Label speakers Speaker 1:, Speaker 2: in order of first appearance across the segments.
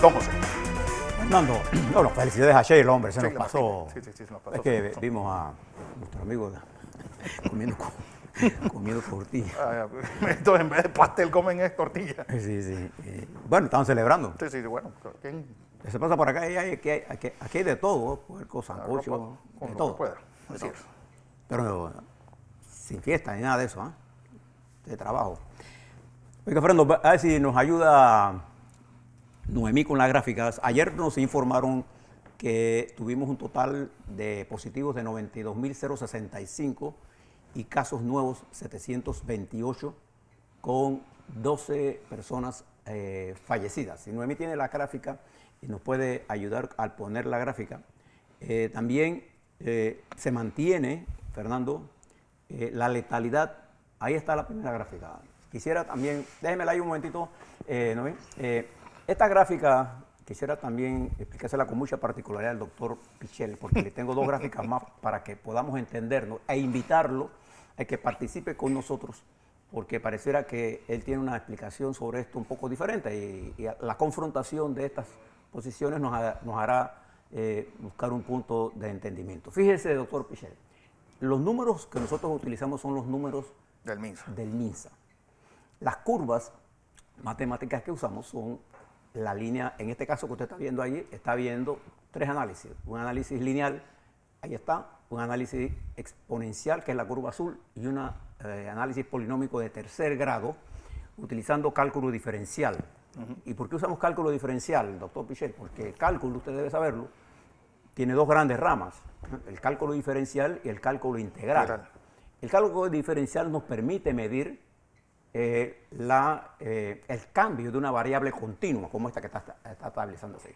Speaker 1: Don José.
Speaker 2: Fernando, bueno, felicidades a Sheila, hombre, se nos pasó.
Speaker 1: Sí, se nos pasó.
Speaker 2: Es que vimos a nuestro amigo comiendo tortilla.
Speaker 1: Entonces, en vez de pastel comen es tortilla.
Speaker 2: Sí. Bueno, estaban celebrando.
Speaker 1: Sí, bueno. ¿Quién?
Speaker 2: Se pasa por acá y aquí hay de todo, puerco, sancocho, de todo.
Speaker 1: Pueda. Así es.
Speaker 2: Pero sin fiesta ni nada de eso, de trabajo. Oiga, Fernando, a ver si nos ayuda Noemí con las gráficas. Ayer nos informaron que tuvimos un total de positivos de 92.065 y casos nuevos 728 con 12 personas fallecidas. Si Noemí tiene la gráfica y nos puede ayudar al poner la gráfica. También se mantiene, Fernando, la letalidad. Ahí está la primera gráfica. Quisiera también, déjemela ahí un momentito, Noemí. Esta gráfica quisiera también explicársela con mucha particularidad al doctor Pichel, porque le tengo dos gráficas más para que podamos entendernos e invitarlo a que participe con nosotros, porque pareciera que él tiene una explicación sobre esto un poco diferente y la confrontación de estas posiciones nos hará buscar un punto de entendimiento. Fíjese, doctor Pichel, los números que nosotros utilizamos son los números
Speaker 1: del MINSA.
Speaker 2: Las curvas matemáticas que usamos son la línea, en este caso que usted está viendo allí, está viendo tres análisis. Un análisis lineal, ahí está, un análisis exponencial, que es la curva azul, y un análisis polinómico de tercer grado, utilizando cálculo diferencial. ¿Y por qué usamos cálculo diferencial, doctor Pichel? Porque el cálculo, usted debe saberlo, tiene dos grandes ramas, el cálculo diferencial y el cálculo integral. El cálculo diferencial nos permite medir el cambio de una variable continua, como esta que está estabilizándose.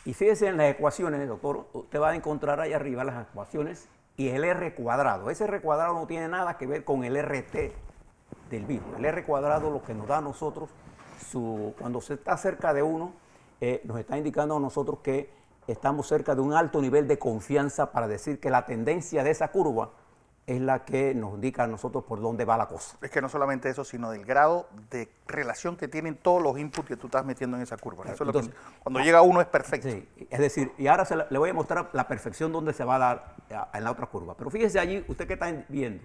Speaker 2: Y fíjese en las ecuaciones, doctor, usted va a encontrar ahí arriba las ecuaciones y el R cuadrado. Ese R cuadrado no tiene nada que ver con el RT del virus. El R cuadrado lo que nos da a nosotros, cuando se está cerca de 1, nos está indicando a nosotros que estamos cerca de un alto nivel de confianza para decir que la tendencia de esa curva es la que nos indica a nosotros por dónde va la cosa.
Speaker 1: Es que no solamente eso, sino del grado de relación que tienen todos los inputs que tú estás metiendo en esa curva. Eso entonces, es lo que, cuando llega uno es perfecto.
Speaker 2: Sí, es decir, y ahora le voy a mostrar la perfección donde se va a dar en la otra curva. Pero fíjese allí, usted que está viendo,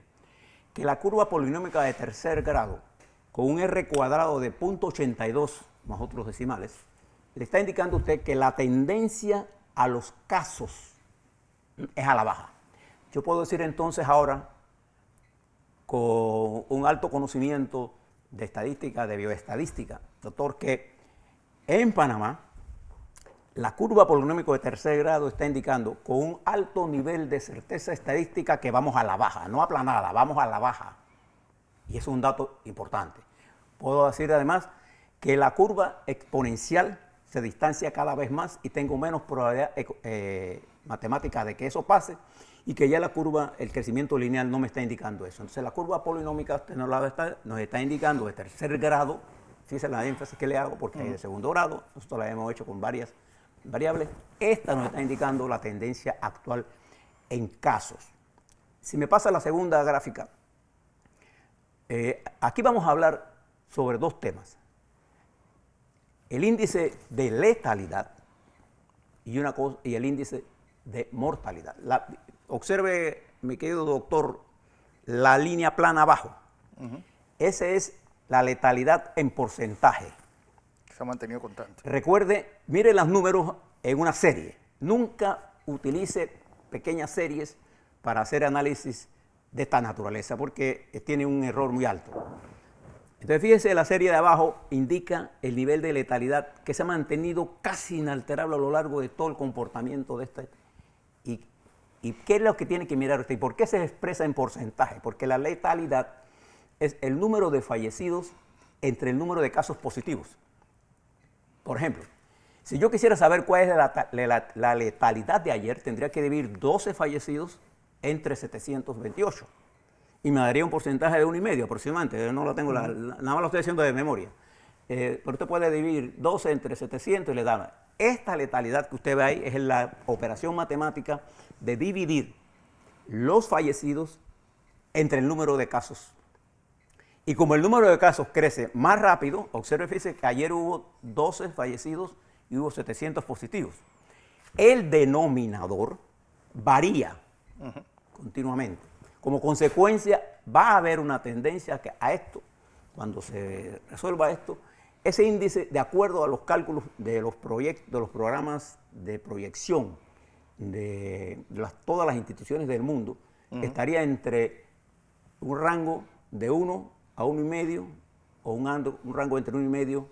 Speaker 2: que la curva polinómica de tercer grado, con un R cuadrado de 0.82 más otros decimales, le está indicando a usted que la tendencia a los casos es a la baja. Yo puedo decir entonces ahora, con un alto conocimiento de estadística, de bioestadística, doctor, que en Panamá la curva polinómica de tercer grado está indicando con un alto nivel de certeza estadística que vamos a la baja, no aplanada, vamos a la baja. Y eso es un dato importante. Puedo decir además que la curva exponencial se distancia cada vez más y tengo menos probabilidad matemática de que eso pase, y que ya la curva, el crecimiento lineal no me está indicando eso. Entonces la curva polinómica nos está indicando de tercer grado, fíjense la énfasis que le hago, porque hay de segundo grado, nosotros la hemos hecho con varias variables, esta nos está indicando la tendencia actual en casos. Si me pasa la segunda gráfica, aquí vamos a hablar sobre dos temas. El índice de letalidad y el índice de mortalidad. Observe, mi querido doctor, la línea plana abajo. Esa es la letalidad en porcentaje.
Speaker 1: Se ha mantenido constante.
Speaker 2: Recuerde, mire los números en una serie. Nunca utilice pequeñas series para hacer análisis de esta naturaleza, porque tiene un error muy alto. Entonces, fíjese, la serie de abajo indica el nivel de letalidad que se ha mantenido casi inalterable a lo largo de todo el comportamiento de este. ¿Y qué es lo que tiene que mirar usted? ¿Y por qué se expresa en porcentaje? Porque la letalidad es el número de fallecidos entre el número de casos positivos. Por ejemplo, si yo quisiera saber cuál es la letalidad de ayer, tendría que dividir 12 fallecidos entre 728. Y me daría un porcentaje de 1,5 aproximadamente. Yo no lo tengo, nada más lo estoy haciendo de memoria. Pero usted puede dividir 12 entre 700 y le da. Esta letalidad que usted ve ahí es la operación matemática de dividir los fallecidos entre el número de casos. Y como el número de casos crece más rápido, observe, fíjese que ayer hubo 12 fallecidos y hubo 700 positivos. El denominador varía continuamente. Como consecuencia, va a haber una tendencia a esto, cuando se resuelva esto, ese índice, de acuerdo a los cálculos de los proyectos, de los programas de proyección de todas las instituciones del mundo, estaría entre un rango de 1 a 1,5 o un rango entre 1,5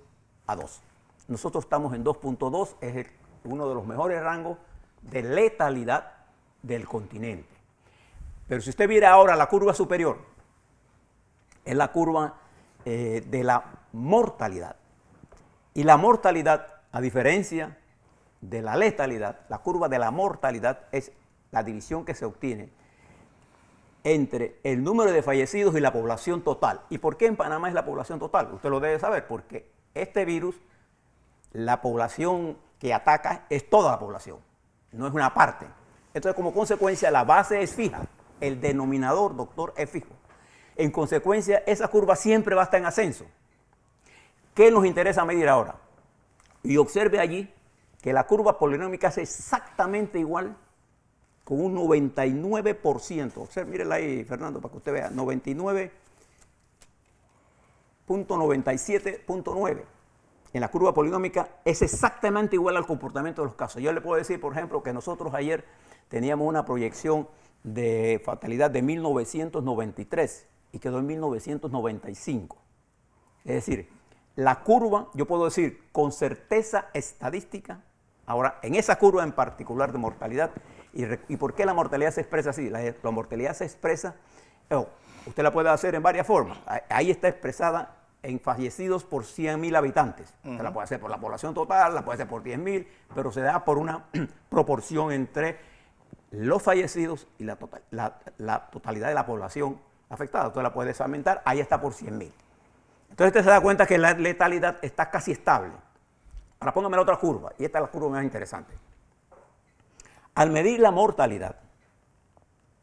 Speaker 2: a 2. Nosotros estamos en 2.2, es uno de los mejores rangos de letalidad del continente. Pero si usted viera ahora la curva superior, es la curva de la mortalidad. Y la mortalidad, a diferencia de la letalidad, la curva de la mortalidad es la división que se obtiene entre el número de fallecidos y la población total. ¿Y por qué en Panamá es la población total? Usted lo debe saber, porque este virus, la población que ataca es toda la población, no es una parte. Entonces, como consecuencia, la base es fija, el denominador, doctor, es fijo. En consecuencia, esa curva siempre va a estar en ascenso. ¿Qué nos interesa medir ahora? Y observe allí que la curva polinómica es exactamente igual, con un 99%. Observe, mírela ahí, Fernando, para que usted vea, 99.97.9. En la curva polinómica es exactamente igual al comportamiento de los casos. Yo le puedo decir, por ejemplo, que nosotros ayer teníamos una proyección de fatalidad de 1993 y quedó en 1995. Es decir, la curva, yo puedo decir con certeza estadística, ahora en esa curva en particular de mortalidad, ¿y por qué la mortalidad se expresa así? La mortalidad se expresa, usted la puede hacer en varias formas, ahí está expresada en fallecidos por 100.000 habitantes. Usted la puede hacer por la población total, la puede hacer por 10.000, pero se da por una proporción entre los fallecidos y la totalidad de la población afectada. Usted la puede desaumentar, ahí está por 100.000. Entonces usted se da cuenta que la letalidad está casi estable. Ahora póngame la otra curva, y esta es la curva más interesante. Al medir la mortalidad,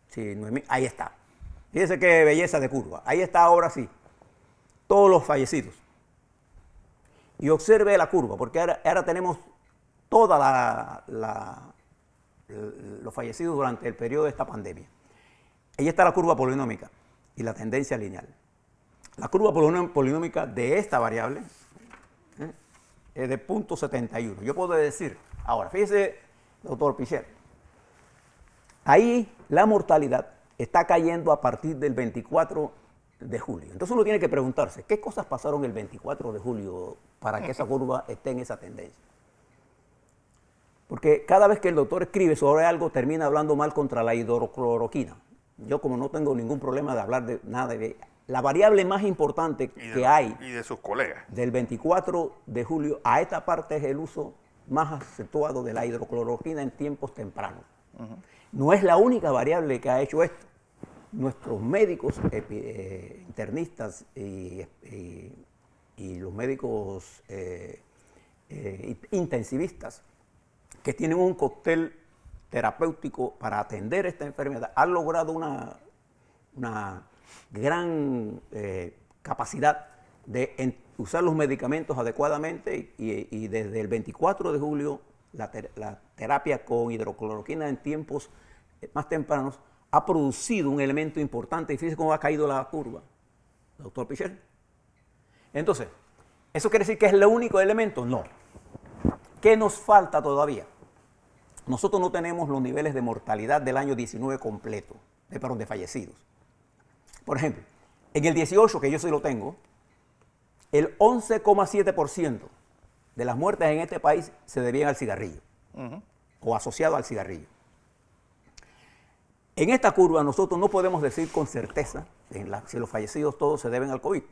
Speaker 2: sí, ahí está. Fíjense qué belleza de curva. Ahí está ahora sí, todos los fallecidos. Y observe la curva, porque ahora tenemos toda los fallecidos durante el periodo de esta pandemia. Ahí está la curva polinómica y la tendencia lineal. La curva polinómica de esta variable es de 0.71. Yo puedo decir, ahora, fíjese, doctor Pichel, ahí la mortalidad está cayendo a partir del 24 de julio. Entonces uno tiene que preguntarse, ¿qué cosas pasaron el 24 de julio para que esa curva esté en esa tendencia? Porque cada vez que el doctor escribe sobre algo, termina hablando mal contra la hidrocloroquina. Yo, como no tengo ningún problema de hablar de nada de la variable más importante que hay
Speaker 1: y de sus colegas
Speaker 2: del 24 de julio a esta parte es el uso más acentuado de la hidrocloroquina en tiempos tempranos. No es la única variable que ha hecho esto. Nuestros médicos internistas y los médicos intensivistas que tienen un cóctel terapéutico para atender esta enfermedad han logrado una gran capacidad de usar los medicamentos adecuadamente y desde el 24 de julio la terapia con hidrocloroquina en tiempos más tempranos ha producido un elemento importante. Y fíjese cómo ha caído la curva, doctor Pichel. Entonces, ¿eso quiere decir que es el único elemento? No. ¿Qué nos falta todavía? Nosotros no tenemos los niveles de mortalidad del año 19 completo, de fallecidos. Por ejemplo, en el 18, que yo sí lo tengo, el 11,7% de las muertes en este país se debían al cigarrillo o asociado al cigarrillo. En esta curva nosotros no podemos decir con certeza si los fallecidos todos se deben al COVID,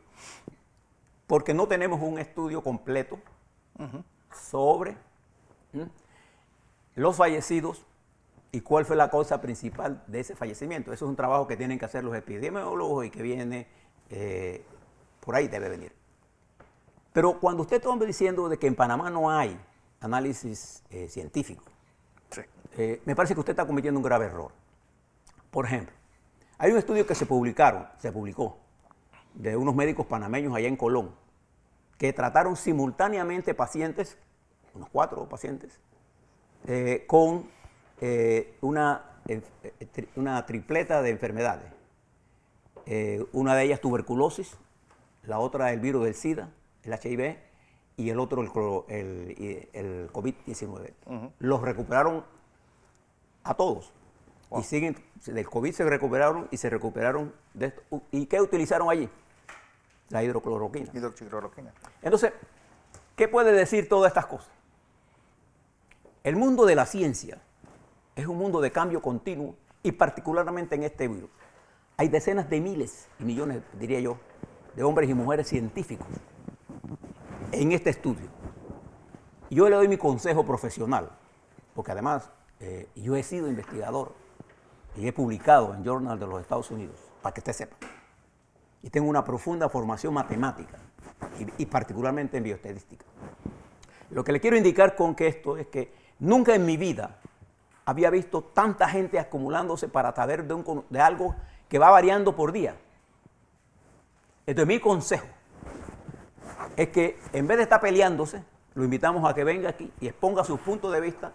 Speaker 2: porque no tenemos un estudio completo sobre los fallecidos y cuál fue la causa principal de ese fallecimiento. Eso es un trabajo que tienen que hacer los epidemiólogos y que viene, por ahí debe venir. Pero cuando usted está diciendo de que en Panamá no hay análisis científico,
Speaker 1: sí.
Speaker 2: Me parece que usted está cometiendo un grave error. Por ejemplo, hay un estudio que se publicó, de unos médicos panameños allá en Colón, que trataron simultáneamente pacientes unos 4 pacientes, con una tripleta de enfermedades. Una de ellas tuberculosis, la otra el virus del SIDA, el HIV, y el otro el COVID-19. Los recuperaron a todos. Wow. Y siguen, del COVID se recuperaron y se recuperaron de esto. ¿Y qué utilizaron allí? La hidrocloroquina.
Speaker 1: Hidroxicloroquina.
Speaker 2: Entonces, ¿qué puede decir todas estas cosas? El mundo de la ciencia es un mundo de cambio continuo y particularmente en este virus. Hay decenas de miles y millones, diría yo, de hombres y mujeres científicos en este estudio. Yo le doy mi consejo profesional, porque además yo he sido investigador y he publicado en Journal de los Estados Unidos, para que usted sepa. Y tengo una profunda formación matemática y particularmente en bioestadística. Lo que le quiero indicar con que esto es que nunca en mi vida había visto tanta gente acumulándose para saber de algo que va variando por día. Entonces mi consejo es que en vez de estar peleándose, lo invitamos a que venga aquí y exponga sus puntos de vista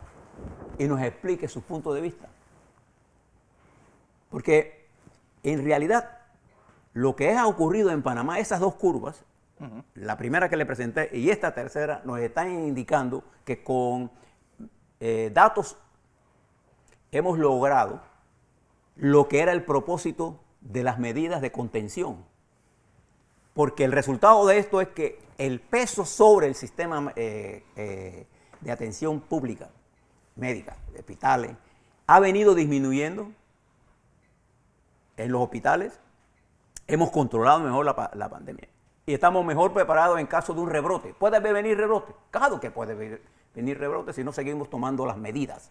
Speaker 2: y nos explique sus puntos de vista. Porque en realidad lo que ha ocurrido en Panamá, esas dos curvas, la primera que le presenté y esta tercera, nos están indicando que con datos hemos logrado lo que era el propósito de las medidas de contención. Porque el resultado de esto es que el peso sobre el sistema de atención pública, médica, de hospitales, ha venido disminuyendo en los hospitales. Hemos controlado mejor la pandemia y estamos mejor preparados en caso de un rebrote. ¿Puede venir rebrote? Claro que puede venir rebrote si no seguimos tomando las medidas.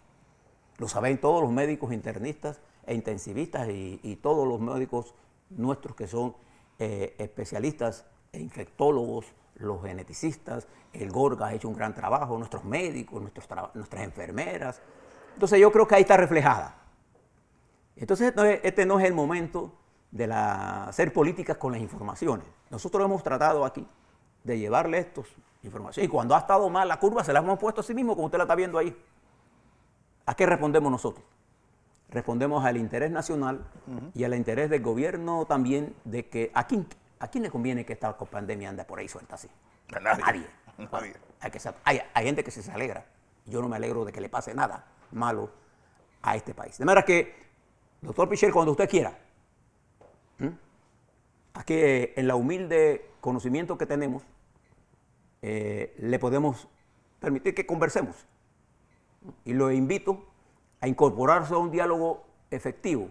Speaker 2: Lo saben todos los médicos internistas e intensivistas y todos los médicos nuestros que son especialistas e infectólogos, los geneticistas. El Gorga ha hecho un gran trabajo, nuestros médicos, nuestras enfermeras. Entonces yo creo que ahí está reflejada. Entonces este no es el momento de hacer políticas con las informaciones. Nosotros hemos tratado aquí de llevarle estas informaciones y cuando ha estado mal la curva se la hemos puesto a sí mismo, como usted la está viendo ahí. ¿A qué respondemos nosotros? Respondemos al interés nacional y al interés del gobierno también de que ¿a quién le conviene que esta pandemia ande por ahí suelta así?
Speaker 1: A nadie.
Speaker 2: Nadie. Hay gente que se alegra. Yo no me alegro de que le pase nada malo a este país. De manera que, doctor Pichel, cuando usted quiera, aquí en la humilde conocimiento que tenemos, le podemos permitir que conversemos. Y lo invito a incorporarse a un diálogo efectivo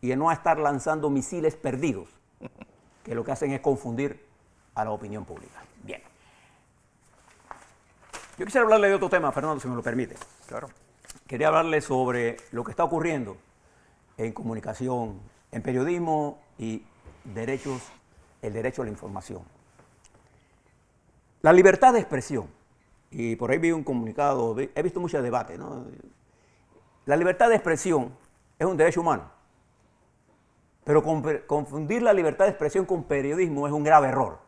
Speaker 2: y a no a estar lanzando misiles perdidos, que lo que hacen es confundir a la opinión pública. Bien. Yo quisiera hablarle de otro tema, Fernando, si me lo permite.
Speaker 1: Claro.
Speaker 2: Quería hablarle sobre lo que está ocurriendo en comunicación, en periodismo y el derecho a la información. La libertad de expresión. Y por ahí vi un comunicado, he visto mucho debate, ¿no? La libertad de expresión es un derecho humano, pero confundir la libertad de expresión con periodismo es un grave error.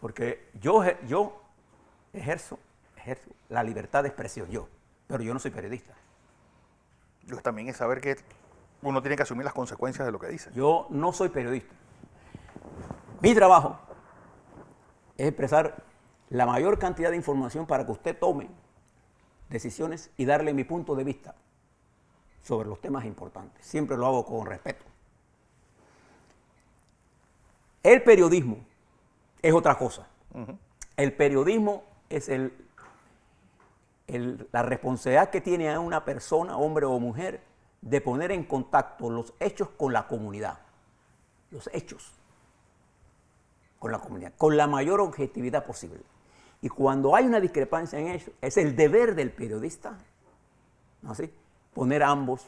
Speaker 2: Porque yo ejerzo la libertad de expresión, pero yo no soy periodista.
Speaker 1: Yo también es saber que uno tiene que asumir las consecuencias de lo que dice.
Speaker 2: Yo no soy periodista. Mi trabajo es expresar la mayor cantidad de información para que usted tome decisiones y darle mi punto de vista sobre los temas importantes. Siempre lo hago con respeto. El periodismo es otra cosa. El periodismo es la responsabilidad que tiene a una persona, hombre o mujer, de poner en contacto los hechos con la comunidad. Los hechos con la comunidad, con la mayor objetividad posible. Y cuando hay una discrepancia en eso, es el deber del periodista, ¿no así?, poner ambos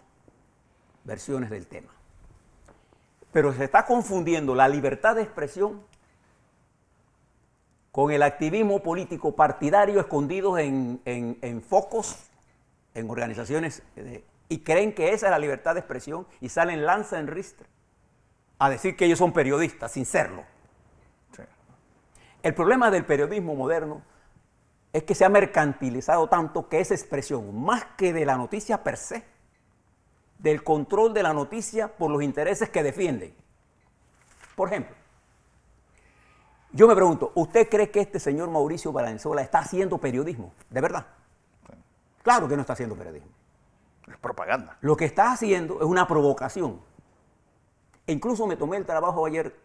Speaker 2: versiones del tema. Pero se está confundiendo la libertad de expresión con el activismo político partidario escondidos en focos, en organizaciones, y creen que esa es la libertad de expresión y salen lanza en ristre a decir que ellos son periodistas sin serlo. El problema del periodismo moderno es que se ha mercantilizado tanto que esa expresión, más que de la noticia per se, del control de la noticia por los intereses que defienden. Por ejemplo, yo me pregunto, ¿usted cree que este señor Mauricio Valenzuela está haciendo periodismo? ¿De verdad? Claro que no está haciendo periodismo.
Speaker 1: Es propaganda.
Speaker 2: Lo que está haciendo es una provocación. E incluso me tomé el trabajo ayer,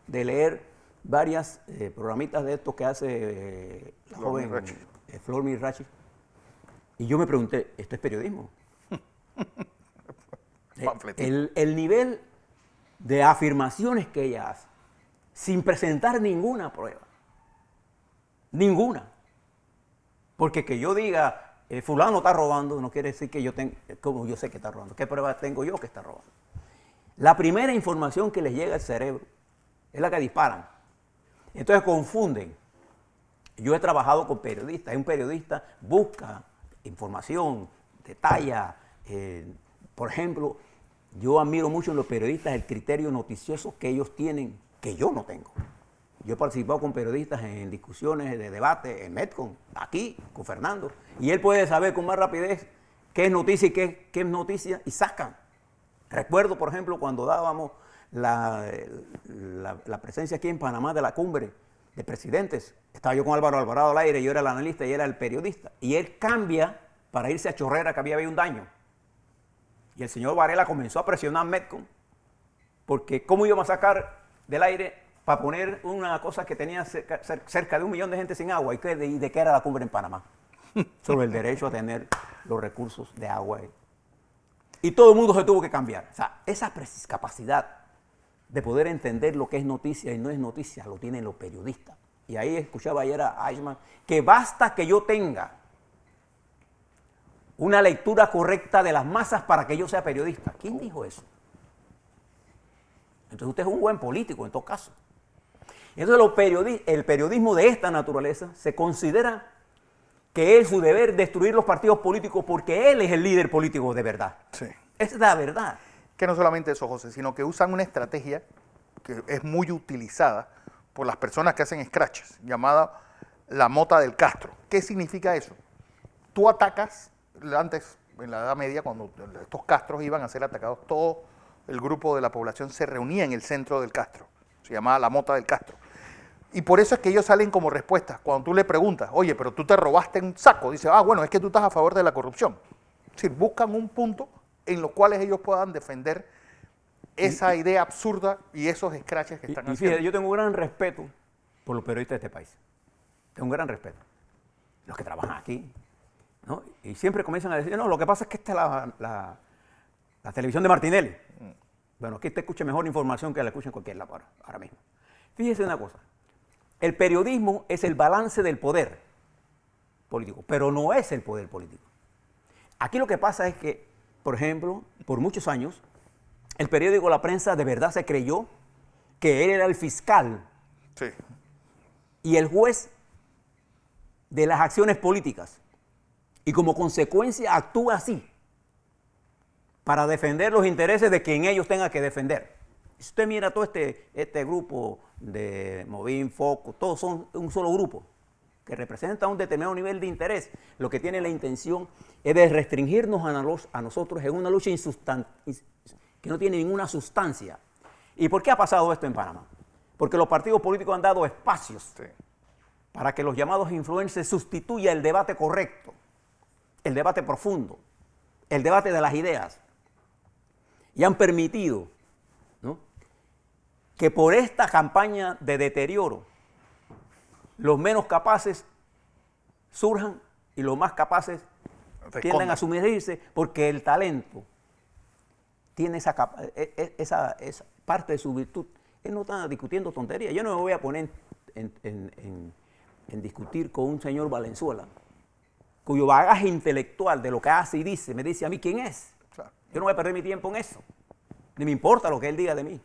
Speaker 2: de leer varias programitas de estos que hace la joven Flor Mirachi. Y yo me pregunté, ¿esto es periodismo? El nivel de afirmaciones que ella hace, sin presentar ninguna prueba. Ninguna. Porque que yo diga, fulano está robando, no quiere decir que yo tenga, como yo sé que está robando. ¿Qué pruebas tengo yo que está robando? La primera información que les llega al cerebro es la que disparan. Entonces confunden. Yo he trabajado con periodistas. Un periodista busca información, detalla. Por ejemplo, yo admiro mucho en los periodistas el criterio noticioso que ellos tienen, que yo no tengo. Yo he participado con periodistas en discusiones de debate en Metcon, aquí, con Fernando, y él puede saber con más rapidez qué es noticia y qué es noticia, y sacan. Recuerdo, por ejemplo, cuando dábamos la presencia aquí en Panamá de la cumbre de presidentes. Estaba yo con Álvaro Alvarado al aire, yo era el analista y él era el periodista. Y él cambia para irse a Chorrera, que había habido un daño. Y el señor Varela comenzó a presionar a Metcon, porque ¿cómo íbamos a sacar del aire para poner una cosa que tenía cerca de 1 millón de gente sin agua? ¿Y de qué era la cumbre en Panamá? Sobre el derecho a tener los recursos de agua. Y todo el mundo se tuvo que cambiar. O sea, esa capacidad de poder entender lo que es noticia y no es noticia, lo tienen los periodistas. Y ahí escuchaba ayer a Eichmann, que basta que yo tenga una lectura correcta de las masas para que yo sea periodista. ¿Quién dijo eso? Entonces usted es un buen político en todo caso. Entonces el periodismo de esta naturaleza se considera que es su deber destruir los partidos políticos porque él es el líder político de verdad.
Speaker 1: Sí.
Speaker 2: Esa es la verdad.
Speaker 1: Que no solamente eso, José, sino que usan una estrategia que es muy utilizada por las personas que hacen scratches, llamada la mota del Castro. ¿Qué significa eso? Tú atacas, antes, en la Edad Media, cuando estos castros iban a ser atacados, todo el grupo de la población se reunía en el centro del castro. Se llamaba la mota del Castro. Y por eso es que ellos salen como respuesta. Cuando tú le preguntas, oye, pero tú te robaste un saco, dice, bueno, es que tú estás a favor de la corrupción. Es decir, buscan un punto en los cuales ellos puedan defender esa idea absurda y esos scratches que están haciendo.
Speaker 2: Fíjate, yo tengo un gran respeto por los periodistas de este país. Tengo un gran respeto. Los que trabajan aquí, ¿no? Y siempre comienzan a decir, no, lo que pasa es que esta es la televisión de Martinelli. Bueno, aquí te escucha mejor información que la escucha en cualquier lado ahora mismo. Fíjese una cosa. El periodismo es el balance del poder político, pero no es el poder político. Aquí lo que pasa es que, por ejemplo, por muchos años, el periódico La Prensa de verdad se creyó que él era el fiscal y el juez de las acciones políticas. Y como consecuencia actúa así, para defender los intereses de quien ellos tengan que defender. Si usted mira todo este grupo de Movín, Foco, todos son un solo grupo que representa un determinado nivel de interés. Lo que tiene la intención es de restringirnos a nosotros en una lucha que no tiene ninguna sustancia. ¿Y por qué ha pasado esto en Panamá? Porque los partidos políticos han dado espacios para que los llamados influencers sustituyan el debate correcto, el debate profundo, el debate de las ideas. Y han permitido, ¿no?, que por esta campaña de deterioro los menos capaces surjan y los más capaces tienden a sumergirse porque el talento tiene esa parte de su virtud. Él no está discutiendo tonterías. Yo no me voy a poner en discutir con un señor Valenzuela cuyo bagaje intelectual de lo que hace y dice me dice a mí quién es. Yo no voy a perder mi tiempo en eso. Ni me importa lo que él diga de mí.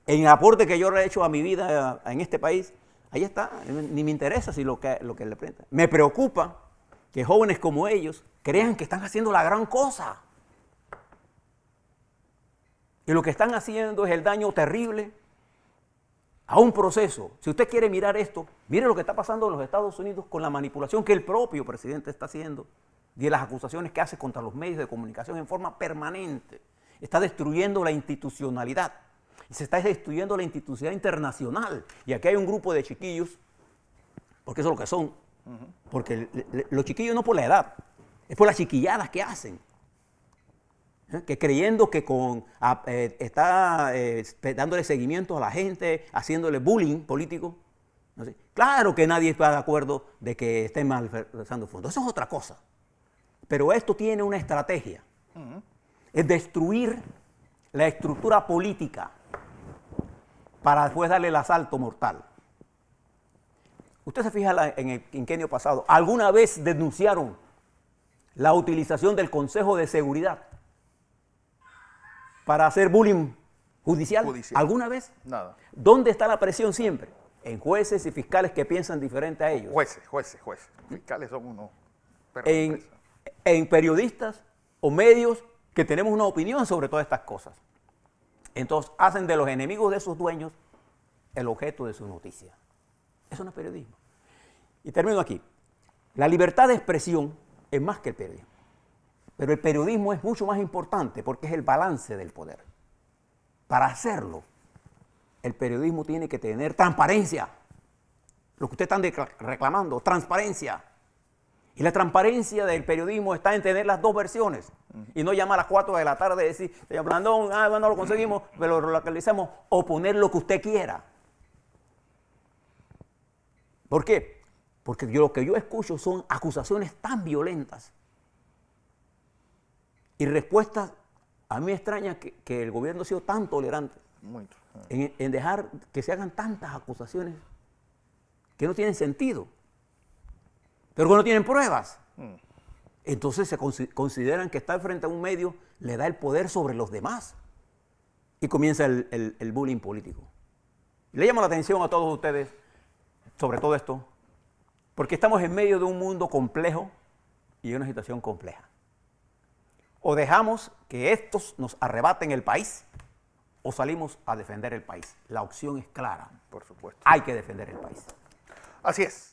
Speaker 2: En el aporte que yo le he hecho a mi vida en este país, ahí está. Ni me interesa si lo que le presenta. Me preocupa que jóvenes como ellos crean que están haciendo la gran cosa. Y lo que están haciendo es el daño terrible a un proceso. Si usted quiere mirar esto, mire lo que está pasando en los Estados Unidos con la manipulación que el propio presidente está haciendo y las acusaciones que hace contra los medios de comunicación en forma permanente. Está destruyendo la institucionalidad y se está destruyendo la institucionalidad internacional. Y aquí hay un grupo de chiquillos, porque eso es lo que son, porque los chiquillos no por la edad, es por las chiquilladas que hacen. Que creyendo que está dándole seguimiento a la gente, haciéndole bullying político. ¿No? Claro que nadie está de acuerdo de que estén malversando fondos. Eso es otra cosa. Pero esto tiene una estrategia. Es destruir la estructura política para después darle el asalto mortal. Usted se fija en el quinquenio pasado, ¿alguna vez denunciaron la utilización del Consejo de Seguridad para hacer bullying judicial? ¿Alguna vez?
Speaker 1: Nada.
Speaker 2: ¿Dónde está la presión siempre? En jueces y fiscales que piensan diferente a ellos.
Speaker 1: Jueces. Fiscales son unos perros.
Speaker 2: En periodistas o medios que tenemos una opinión sobre todas estas cosas. Entonces hacen de los enemigos de esos dueños el objeto de su noticia. Eso no es periodismo. Y termino aquí. La libertad de expresión es más que el periodismo. Pero el periodismo es mucho más importante porque es el balance del poder. Para hacerlo, el periodismo tiene que tener transparencia. Lo que ustedes están reclamando, transparencia. Y la transparencia del periodismo está en tener las dos versiones. Y no llamar a las 4 de la tarde y decir, señor Blandón, no lo conseguimos, pero lo localizamos, o poner lo que usted quiera. ¿Por qué? Porque lo que yo escucho son acusaciones tan violentas y respuestas. A mí me extraña que el gobierno ha sido tan tolerante en dejar que se hagan tantas acusaciones que no tienen sentido, pero que no tienen pruebas. Entonces se consideran que estar frente a un medio le da el poder sobre los demás y comienza el bullying político. Le llamo la atención a todos ustedes sobre todo esto, porque estamos en medio de un mundo complejo y de una situación compleja. O dejamos que estos nos arrebaten el país, o salimos a defender el país. La opción es clara.
Speaker 1: Por supuesto.
Speaker 2: Hay que defender el país.
Speaker 1: Así es.